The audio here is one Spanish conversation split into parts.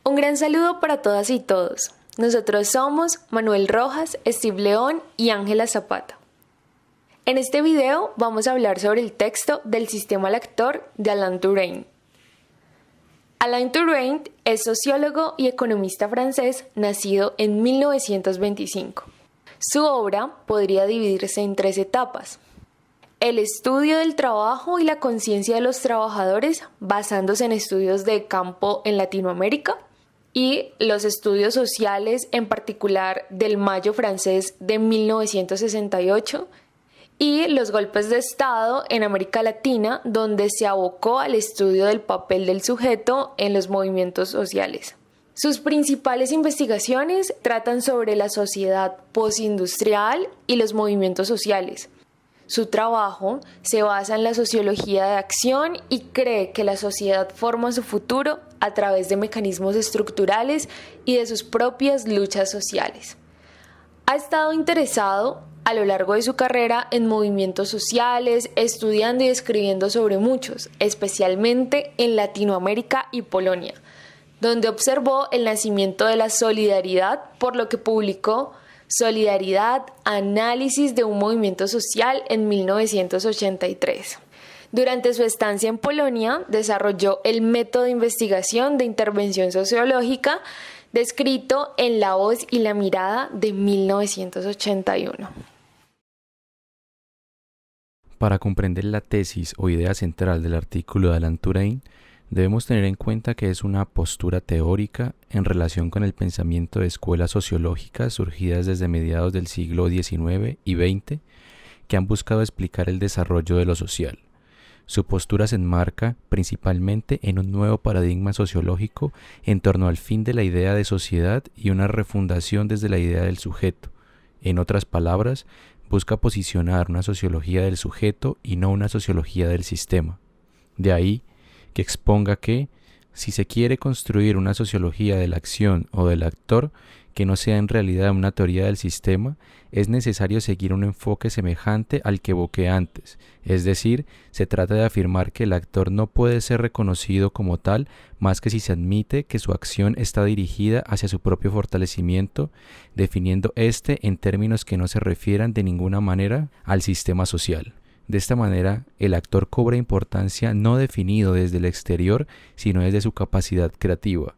Un gran saludo para todas y todos. Nosotros somos Manuel Rojas, Steve León y Ángela Zapata. En este video vamos a hablar sobre el texto del sistema lector de Alain Touraine. Alain Touraine es sociólogo y economista francés nacido en 1925. Su obra podría dividirse en 3 etapas. El estudio del trabajo y la conciencia de los trabajadores basándose en estudios de campo en Latinoamérica y los estudios sociales, en particular del Mayo francés de 1968 y los golpes de Estado en América Latina, donde se abocó al estudio del papel del sujeto en los movimientos sociales. Sus principales investigaciones tratan sobre la sociedad postindustrial y los movimientos sociales. Su trabajo se basa en la sociología de acción y cree que la sociedad forma su futuro a través de mecanismos estructurales y de sus propias luchas sociales. Ha estado interesado a lo largo de su carrera en movimientos sociales, estudiando y escribiendo sobre muchos, especialmente en Latinoamérica y Polonia, donde observó el nacimiento de la solidaridad, por lo que publicó Solidaridad, análisis de un movimiento social en 1983. Durante su estancia en Polonia, desarrolló el método de investigación de intervención sociológica descrito en La voz y la mirada de 1981. Para comprender la tesis o idea central del artículo de Alain Touraine, debemos tener en cuenta que es una postura teórica en relación con el pensamiento de escuelas sociológicas surgidas desde mediados del siglo XIX y XX que han buscado explicar el desarrollo de lo social. Su postura se enmarca principalmente en un nuevo paradigma sociológico en torno al fin de la idea de sociedad y una refundación desde la idea del sujeto. En otras palabras, busca posicionar una sociología del sujeto y no una sociología del sistema. De ahí que exponga que, si se quiere construir una sociología de la acción o del actor que no sea en realidad una teoría del sistema, es necesario seguir un enfoque semejante al que evoqué antes, es decir, se trata de afirmar que el actor no puede ser reconocido como tal más que si se admite que su acción está dirigida hacia su propio fortalecimiento, definiendo éste en términos que no se refieran de ninguna manera al sistema social. De esta manera, el actor cobra importancia no definido desde el exterior, sino desde su capacidad creativa.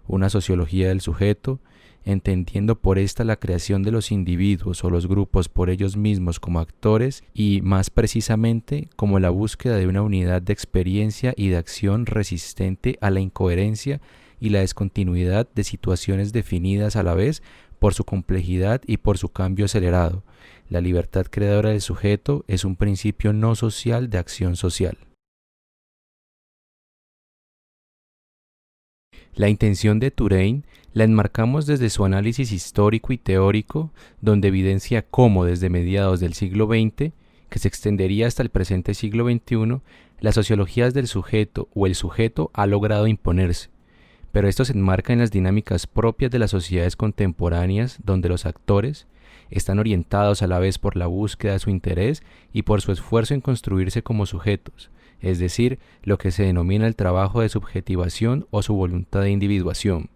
Una sociología del sujeto, entendiendo por esta la creación de los individuos o los grupos por ellos mismos como actores y, más precisamente, como la búsqueda de una unidad de experiencia y de acción resistente a la incoherencia y la descontinuidad de situaciones definidas a la vez por su complejidad y por su cambio acelerado. La libertad creadora del sujeto es un principio no social de acción social. La intención de Touraine la enmarcamos desde su análisis histórico y teórico, donde evidencia cómo desde mediados del siglo XX, que se extendería hasta el presente siglo XXI, las sociologías del sujeto o el sujeto ha logrado imponerse. Pero esto se enmarca en las dinámicas propias de las sociedades contemporáneas, donde los actores están orientados a la vez por la búsqueda de su interés y por su esfuerzo en construirse como sujetos, es decir, lo que se denomina el trabajo de subjetivación o su voluntad de individuación.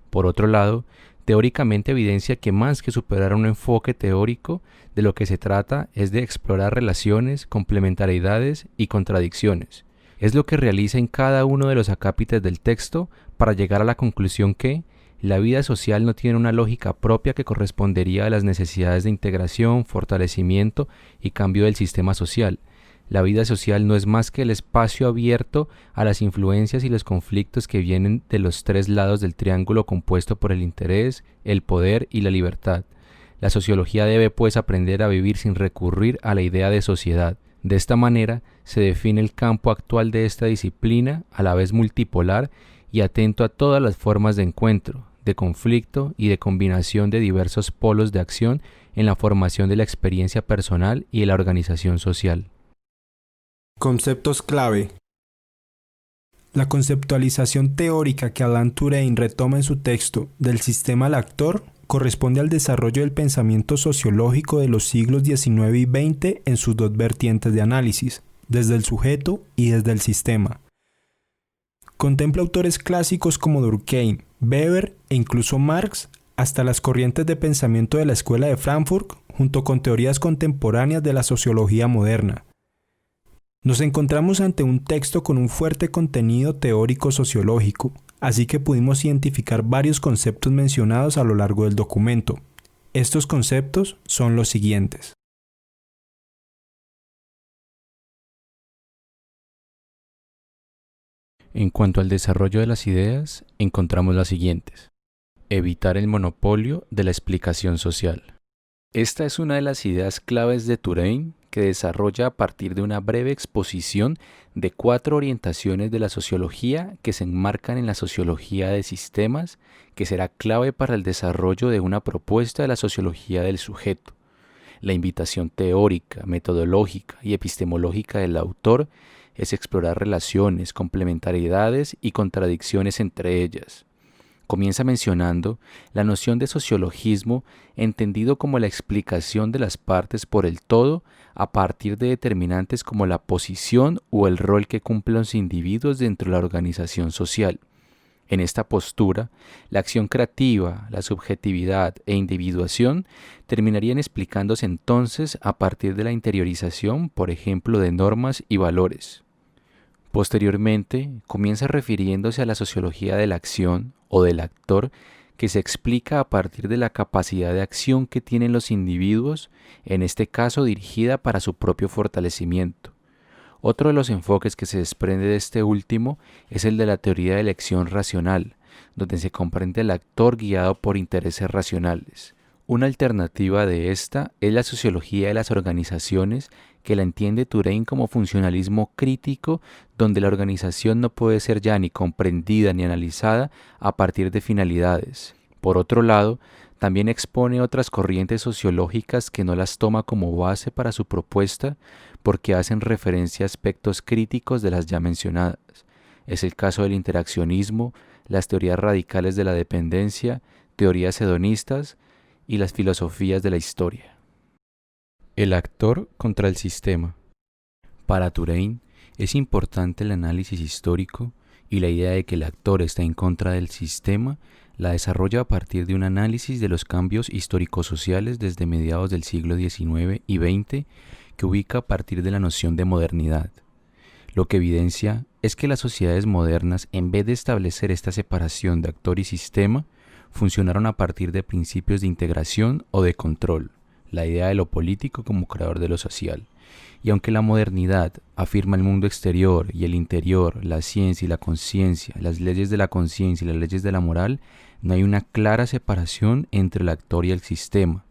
Por otro lado, teóricamente evidencia que más que superar un enfoque teórico, de lo que se trata es de explorar relaciones, complementariedades y contradicciones. Es lo que realiza en cada uno de los acápites del texto para llegar a la conclusión que la vida social no tiene una lógica propia que correspondería a las necesidades de integración, fortalecimiento y cambio del sistema social. La vida social no es más que el espacio abierto a las influencias y los conflictos que vienen de los 3 lados del triángulo compuesto por el interés, el poder y la libertad. La sociología debe pues aprender a vivir sin recurrir a la idea de sociedad. De esta manera se define el campo actual de esta disciplina, a la vez multipolar y atento a todas las formas de encuentro, de conflicto y de combinación de diversos polos de acción en la formación de la experiencia personal y de la organización social. Conceptos clave. La conceptualización teórica que Alain Touraine retoma en su texto del sistema al actor corresponde al desarrollo del pensamiento sociológico de los siglos XIX y XX en sus 2 vertientes de análisis, desde el sujeto y desde el sistema. Contempla autores clásicos como Durkheim, Weber e incluso Marx, hasta las corrientes de pensamiento de la Escuela de Frankfurt, junto con teorías contemporáneas de la sociología moderna. Nos encontramos ante un texto con un fuerte contenido teórico sociológico, así que pudimos identificar varios conceptos mencionados a lo largo del documento. Estos conceptos son los siguientes. En cuanto al desarrollo de las ideas, encontramos las siguientes. Evitar el monopolio de la explicación social. Esta es una de las ideas claves de Touraine que desarrolla a partir de una breve exposición de 4 orientaciones de la sociología que se enmarcan en la sociología de sistemas, que será clave para el desarrollo de una propuesta de la sociología del sujeto. La invitación teórica, metodológica y epistemológica del autor es explorar relaciones, complementariedades y contradicciones entre ellas. Comienza mencionando la noción de sociologismo entendido como la explicación de las partes por el todo a partir de determinantes como la posición o el rol que cumplen los individuos dentro de la organización social. En esta postura, la acción creativa, la subjetividad e individuación terminarían explicándose entonces a partir de la interiorización, por ejemplo, de normas y valores. Posteriormente, comienza refiriéndose a la sociología de la acción o del actor que se explica a partir de la capacidad de acción que tienen los individuos, en este caso dirigida para su propio fortalecimiento. Otro de los enfoques que se desprende de este último es el de la teoría de elección racional, donde se comprende el actor guiado por intereses racionales. Una alternativa de esta es la sociología de las organizaciones, que la entiende Touraine como funcionalismo crítico, donde la organización no puede ser ya ni comprendida ni analizada a partir de finalidades. Por otro lado, también expone otras corrientes sociológicas que no las toma como base para su propuesta porque hacen referencia a aspectos críticos de las ya mencionadas. Es el caso del interaccionismo, las teorías radicales de la dependencia, teorías hedonistas y las filosofías de la historia. El actor contra el sistema. Para Touraine es importante el análisis histórico y la idea de que el actor está en contra del sistema la desarrolla a partir de un análisis de los cambios histórico-sociales desde mediados del siglo XIX y XX que ubica a partir de la noción de modernidad. Lo que evidencia es que las sociedades modernas, en vez de establecer esta separación de actor y sistema, funcionaron a partir de principios de integración o de control, la idea de lo político como creador de lo social. Y aunque la modernidad afirma el mundo exterior y el interior, la ciencia y la conciencia, las leyes de la conciencia y las leyes de la moral, no hay una clara separación entre el actor y el sistema.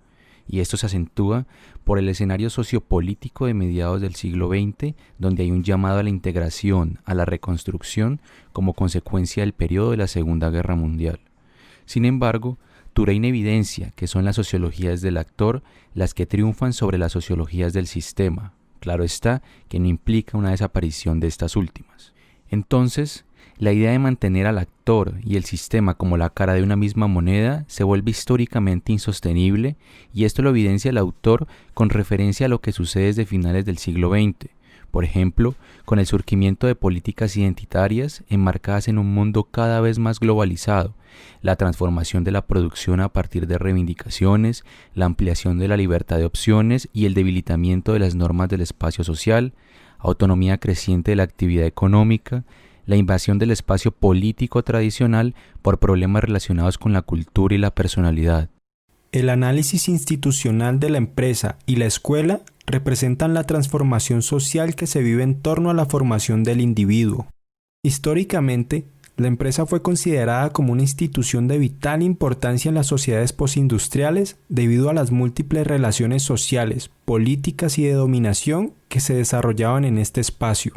Y esto se acentúa por el escenario sociopolítico de mediados del siglo XX, donde hay un llamado a la integración, a la reconstrucción, como consecuencia del periodo de la Segunda Guerra Mundial. Sin embargo, Touraine evidencia que son las sociologías del actor las que triunfan sobre las sociologías del sistema. Claro está que no implica una desaparición de estas últimas. Entonces, la idea de mantener al actor y el sistema como la cara de una misma moneda se vuelve históricamente insostenible, y esto lo evidencia el autor con referencia a lo que sucede desde finales del siglo XX. Por ejemplo, con el surgimiento de políticas identitarias enmarcadas en un mundo cada vez más globalizado, la transformación de la producción a partir de reivindicaciones, la ampliación de la libertad de opciones y el debilitamiento de las normas del espacio social, autonomía creciente de la actividad económica, la invasión del espacio político tradicional por problemas relacionados con la cultura y la personalidad. El análisis institucional de la empresa y la escuela representan la transformación social que se vive en torno a la formación del individuo. Históricamente, la empresa fue considerada como una institución de vital importancia en las sociedades postindustriales debido a las múltiples relaciones sociales, políticas y de dominación que se desarrollaban en este espacio.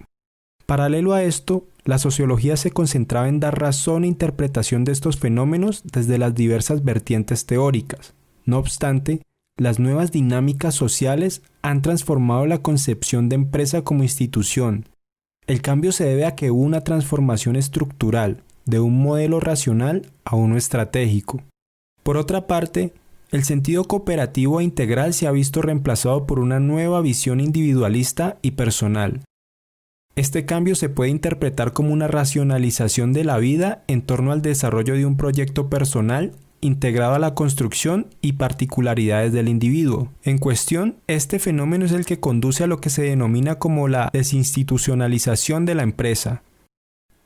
Paralelo a esto, la sociología se concentraba en dar razón e interpretación de estos fenómenos desde las diversas vertientes teóricas. No obstante, las nuevas dinámicas sociales han transformado la concepción de empresa como institución. El cambio se debe a que hubo una transformación estructural, de un modelo racional a uno estratégico. Por otra parte, el sentido cooperativo e integral se ha visto reemplazado por una nueva visión individualista y personal. Este cambio se puede interpretar como una racionalización de la vida en torno al desarrollo de un proyecto personal integrado a la construcción y particularidades del individuo. En cuestión, este fenómeno es el que conduce a lo que se denomina como la desinstitucionalización de la empresa.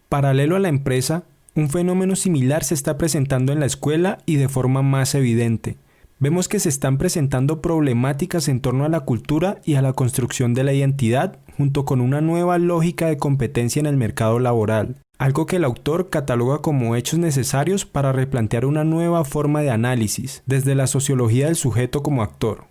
Paralelo a la empresa, un fenómeno similar se está presentando en la escuela y de forma más evidente. Vemos que se están presentando problemáticas en torno a la cultura y a la construcción de la identidad, junto con una nueva lógica de competencia en el mercado laboral, algo que el autor cataloga como hechos necesarios para replantear una nueva forma de análisis, desde la sociología del sujeto como actor.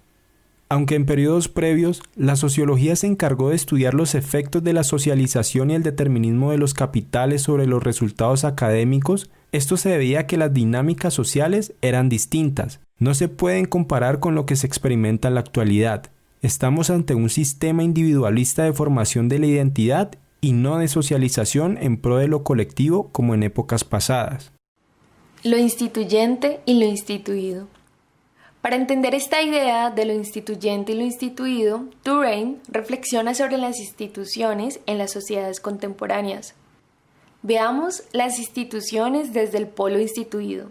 Aunque en periodos previos, la sociología se encargó de estudiar los efectos de la socialización y el determinismo de los capitales sobre los resultados académicos, esto se debía a que las dinámicas sociales eran distintas. No se pueden comparar con lo que se experimenta en la actualidad. Estamos ante un sistema individualista de formación de la identidad y no de socialización en pro de lo colectivo como en épocas pasadas. Lo instituyente y lo instituido. Para entender esta idea de lo instituyente y lo instituido, Touraine reflexiona sobre las instituciones en las sociedades contemporáneas. Veamos las instituciones desde el polo instituido.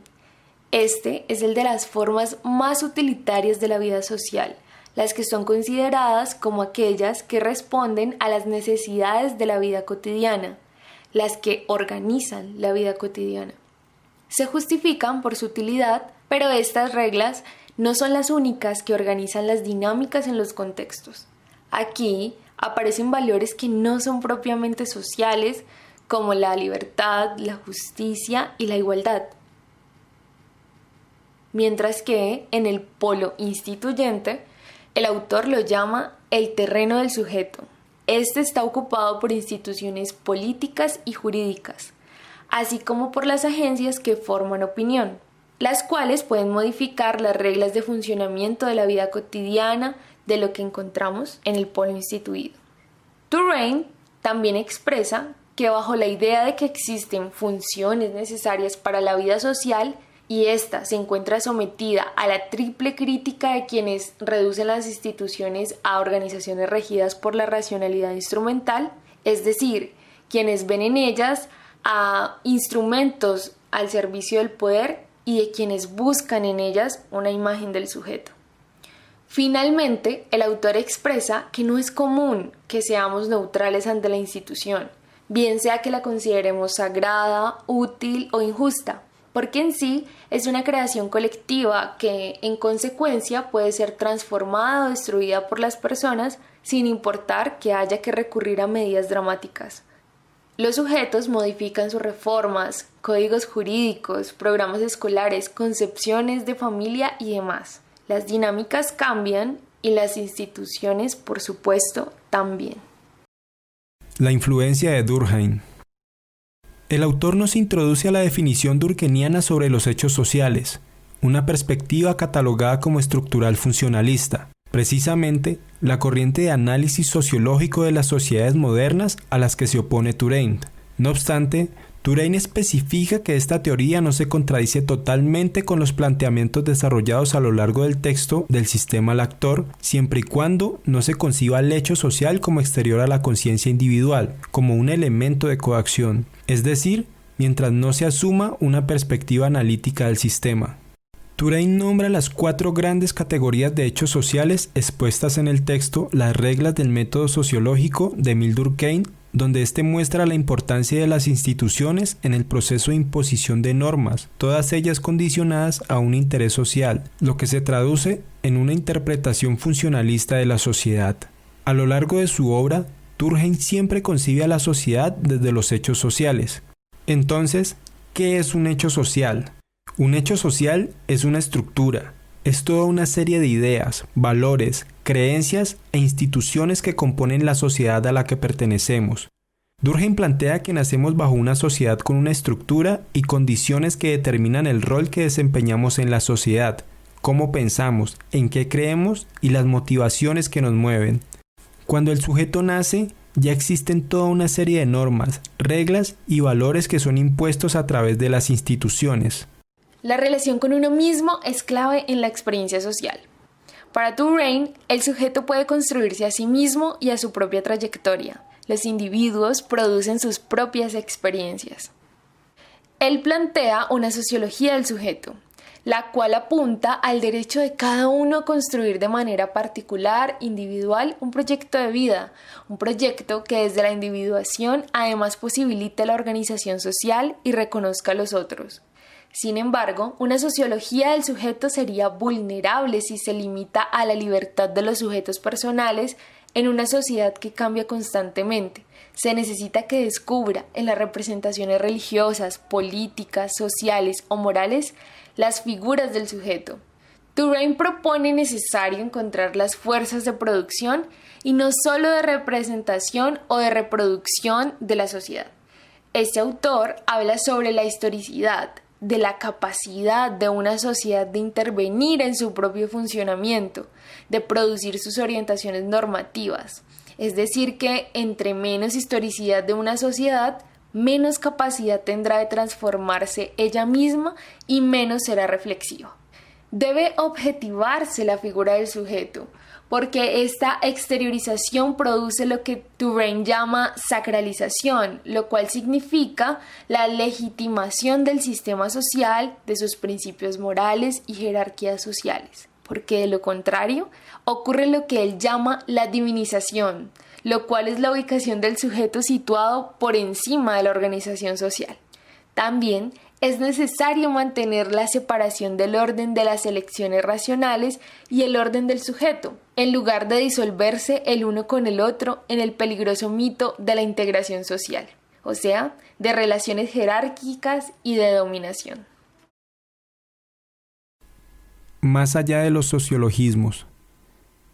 Este es el de las formas más utilitarias de la vida social, las que son consideradas como aquellas que responden a las necesidades de la vida cotidiana, las que organizan la vida cotidiana. Se justifican por su utilidad, pero estas reglas no son las únicas que organizan las dinámicas en los contextos. Aquí aparecen valores que no son propiamente sociales, como la libertad, la justicia y la igualdad. Mientras que en el polo instituyente, el autor lo llama el terreno del sujeto. Este está ocupado por instituciones políticas y jurídicas, así como por las agencias que forman opinión, las cuales pueden modificar las reglas de funcionamiento de la vida cotidiana de lo que encontramos en el polo instituido. Touraine también expresa que bajo la idea de que existen funciones necesarias para la vida social y ésta se encuentra sometida a la triple crítica de quienes reducen las instituciones a organizaciones regidas por la racionalidad instrumental, es decir, quienes ven en ellas a instrumentos al servicio del poder y de quienes buscan en ellas una imagen del sujeto. Finalmente, el autor expresa que no es común que seamos neutrales ante la institución, bien sea que la consideremos sagrada, útil o injusta, porque en sí es una creación colectiva que, en consecuencia, puede ser transformada o destruida por las personas sin importar que haya que recurrir a medidas dramáticas. Los sujetos modifican sus reformas, códigos jurídicos, programas escolares, concepciones de familia y demás. Las dinámicas cambian y las instituciones, por supuesto, también. La influencia de Durkheim. El autor nos introduce a la definición durkheimiana sobre los hechos sociales, una perspectiva catalogada como estructural funcionalista, precisamente la corriente de análisis sociológico de las sociedades modernas a las que se opone Touraine. No obstante, Touraine especifica que esta teoría no se contradice totalmente con los planteamientos desarrollados a lo largo del texto del sistema al actor, siempre y cuando no se conciba el hecho social como exterior a la conciencia individual, como un elemento de coacción, es decir, mientras no se asuma una perspectiva analítica del sistema. Touraine nombra las 4 grandes categorías de hechos sociales expuestas en el texto Las reglas del método sociológico de Émile Durkheim, donde éste muestra la importancia de las instituciones en el proceso de imposición de normas, todas ellas condicionadas a un interés social, lo que se traduce en una interpretación funcionalista de la sociedad. A lo largo de su obra, Durkheim siempre concibe a la sociedad desde los hechos sociales. Entonces, ¿qué es un hecho social? Un hecho social es una estructura, es toda una serie de ideas, valores, creencias e instituciones que componen la sociedad a la que pertenecemos. Durkheim plantea que nacemos bajo una sociedad con una estructura y condiciones que determinan el rol que desempeñamos en la sociedad, cómo pensamos, en qué creemos y las motivaciones que nos mueven. Cuando el sujeto nace, ya existen toda una serie de normas, reglas y valores que son impuestos a través de las instituciones. La relación con uno mismo es clave en la experiencia social. Para Touraine, el sujeto puede construirse a sí mismo y a su propia trayectoria. Los individuos producen sus propias experiencias. Él plantea una sociología del sujeto, la cual apunta al derecho de cada uno a construir de manera particular, individual, un proyecto de vida, un proyecto que desde la individuación además posibilite la organización social y reconozca a los otros. Sin embargo, una sociología del sujeto sería vulnerable si se limita a la libertad de los sujetos personales en una sociedad que cambia constantemente. Se necesita que descubra en las representaciones religiosas, políticas, sociales o morales las figuras del sujeto. Touraine propone necesario encontrar las fuerzas de producción y no solo de representación o de reproducción de la sociedad. Este autor habla sobre la historicidad, de la capacidad de una sociedad de intervenir en su propio funcionamiento, de producir sus orientaciones normativas. Es decir, que entre menos historicidad de una sociedad, menos capacidad tendrá de transformarse ella misma y menos será reflexiva. Debe objetivarse la figura del sujeto, porque esta exteriorización produce lo que Touraine llama sacralización, lo cual significa la legitimación del sistema social, de sus principios morales y jerarquías sociales, porque de lo contrario ocurre lo que él llama la divinización, lo cual es la ubicación del sujeto situado por encima de la organización social. También es necesario mantener la separación del orden de las elecciones racionales y el orden del sujeto, en lugar de disolverse el uno con el otro en el peligroso mito de la integración social, o sea, de relaciones jerárquicas y de dominación. Más allá de los sociologismos,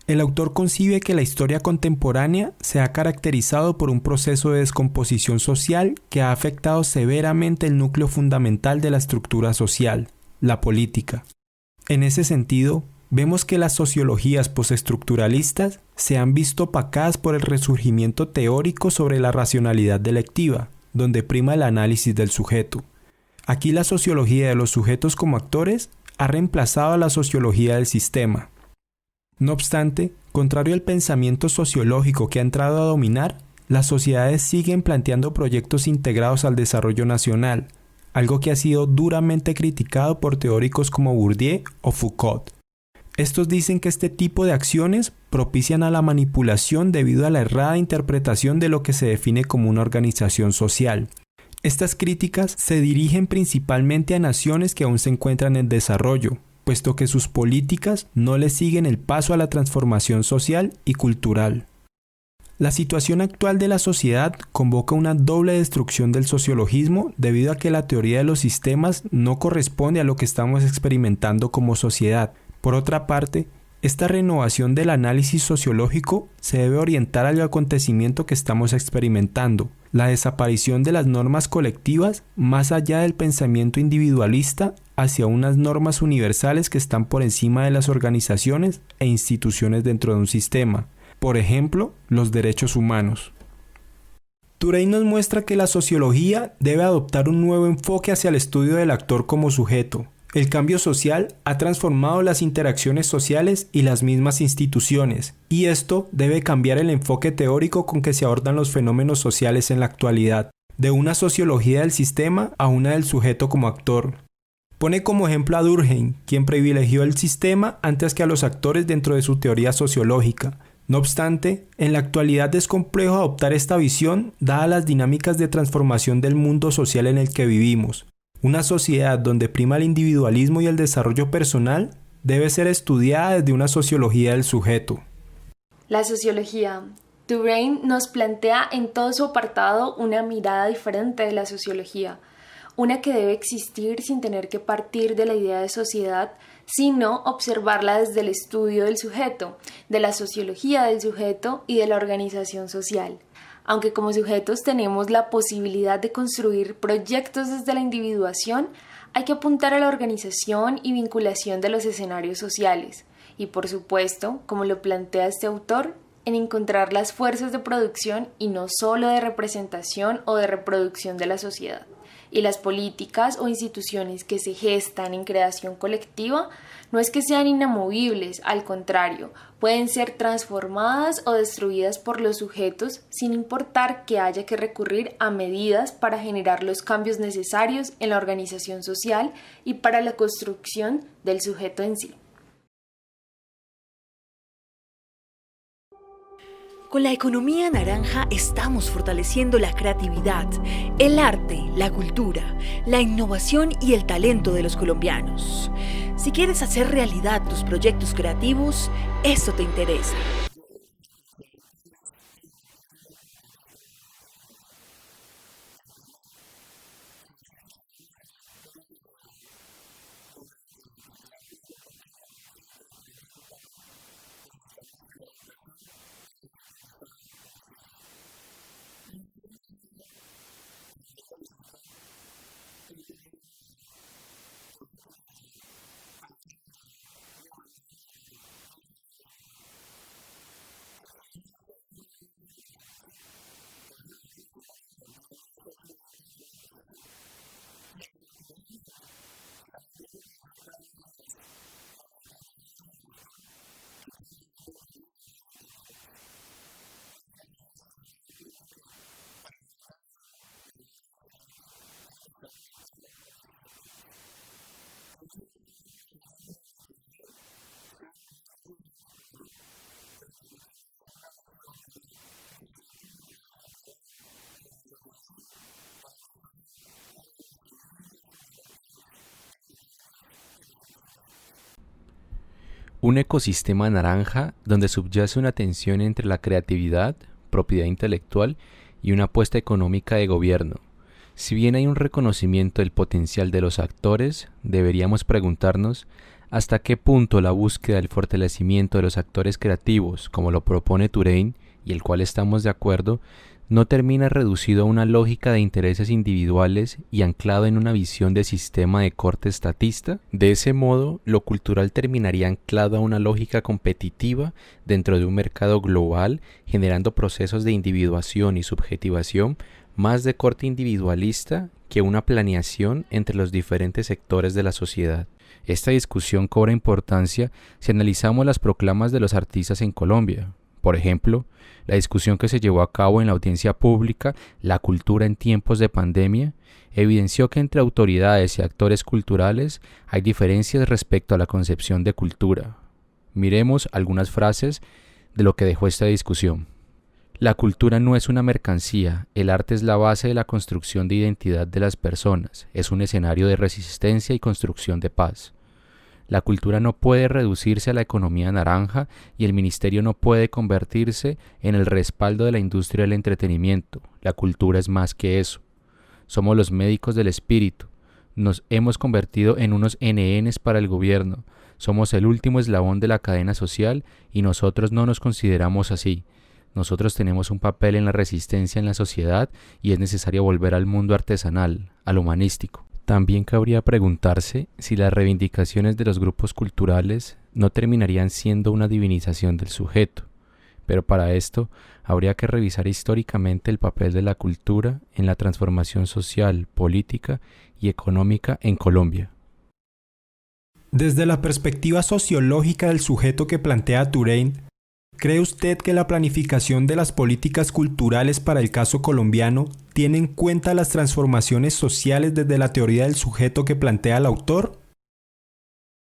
el autor concibe que la historia contemporánea se ha caracterizado por un proceso de descomposición social que ha afectado severamente el núcleo fundamental de la estructura social, la política. En ese sentido, vemos que las sociologías postestructuralistas se han visto opacadas por el resurgimiento teórico sobre la racionalidad delectiva, donde prima el análisis del sujeto. Aquí la sociología de los sujetos como actores ha reemplazado a la sociología del sistema. No obstante, contrario al pensamiento sociológico que ha entrado a dominar, las sociedades siguen planteando proyectos integrados al desarrollo nacional, algo que ha sido duramente criticado por teóricos como Bourdieu o Foucault. Estos dicen que este tipo de acciones propician a la manipulación debido a la errada interpretación de lo que se define como una organización social. Estas críticas se dirigen principalmente a naciones que aún se encuentran en desarrollo, puesto que sus políticas no le siguen el paso a la transformación social y cultural. La situación actual de la sociedad convoca una doble destrucción del sociologismo debido a que la teoría de los sistemas no corresponde a lo que estamos experimentando como sociedad. Por otra parte, esta renovación del análisis sociológico se debe orientar al acontecimiento que estamos experimentando, la desaparición de las normas colectivas más allá del pensamiento individualista hacia unas normas universales que están por encima de las organizaciones e instituciones dentro de un sistema, por ejemplo, los derechos humanos. Touraine nos muestra que la sociología debe adoptar un nuevo enfoque hacia el estudio del actor como sujeto. El cambio social ha transformado las interacciones sociales y las mismas instituciones, y esto debe cambiar el enfoque teórico con que se abordan los fenómenos sociales en la actualidad, de una sociología del sistema a una del sujeto como actor. Pone como ejemplo a Durkheim, quien privilegió el sistema antes que a los actores dentro de su teoría sociológica. No obstante, en la actualidad es complejo adoptar esta visión dadas las dinámicas de transformación del mundo social en el que vivimos. Una sociedad donde prima el individualismo y el desarrollo personal debe ser estudiada desde una sociología del sujeto. La sociología. Touraine nos plantea en todo su apartado una mirada diferente de la sociología, una que debe existir sin tener que partir de la idea de sociedad, sino observarla desde el estudio del sujeto, de la sociología del sujeto y de la organización social. Aunque como sujetos tenemos la posibilidad de construir proyectos desde la individuación, hay que apuntar a la organización y vinculación de los escenarios sociales y, por supuesto, como lo plantea este autor, en encontrar las fuerzas de producción y no solo de representación o de reproducción de la sociedad. y las políticas o instituciones que se gestan en creación colectiva no es que sean inamovibles, al contrario, pueden ser transformadas o destruidas por los sujetos sin importar que haya que recurrir a medidas para generar los cambios necesarios en la organización social y para la construcción del sujeto en sí. Con la economía naranja estamos fortaleciendo la creatividad, el arte, la cultura, la innovación y el talento de los colombianos. Si quieres hacer realidad tus proyectos creativos, esto te interesa. Un ecosistema naranja donde subyace una tensión entre la creatividad, propiedad intelectual y una apuesta económica de gobierno. Si bien hay un reconocimiento del potencial de los actores, deberíamos preguntarnos hasta qué punto la búsqueda del fortalecimiento de los actores creativos, como lo propone Touraine, y el cual estamos de acuerdo, no termina reducido a una lógica de intereses individuales y anclado en una visión de sistema de corte estatista. De ese modo, lo cultural terminaría anclado a una lógica competitiva dentro de un mercado global, generando procesos de individuación y subjetivación más de corte individualista que una planeación entre los diferentes sectores de la sociedad. Esta discusión cobra importancia si analizamos las proclamas de los artistas en Colombia. Por ejemplo, la discusión que se llevó a cabo en la audiencia pública, La cultura en tiempos de pandemia, evidenció que entre autoridades y actores culturales hay diferencias respecto a la concepción de cultura. Miremos algunas frases de lo que dejó esta discusión. La cultura no es una mercancía, el arte es la base de la construcción de identidad de las personas, es un escenario de resistencia y construcción de paz. La cultura no puede reducirse a la economía naranja y el ministerio no puede convertirse en el respaldo de la industria del entretenimiento. La cultura es más que eso. Somos los médicos del espíritu. Nos hemos convertido en unos NNs para el gobierno. Somos el último eslabón de la cadena social y nosotros no nos consideramos así. Nosotros tenemos un papel en la resistencia en la sociedad y es necesario volver al mundo artesanal, al humanístico. También cabría preguntarse si las reivindicaciones de los grupos culturales no terminarían siendo una divinización del sujeto, pero para esto habría que revisar históricamente el papel de la cultura en la transformación social, política y económica en Colombia. Desde la perspectiva sociológica del sujeto que plantea Touraine, ¿cree usted que la planificación de las políticas culturales para el caso colombiano tiene en cuenta las transformaciones sociales desde la teoría del sujeto que plantea el autor?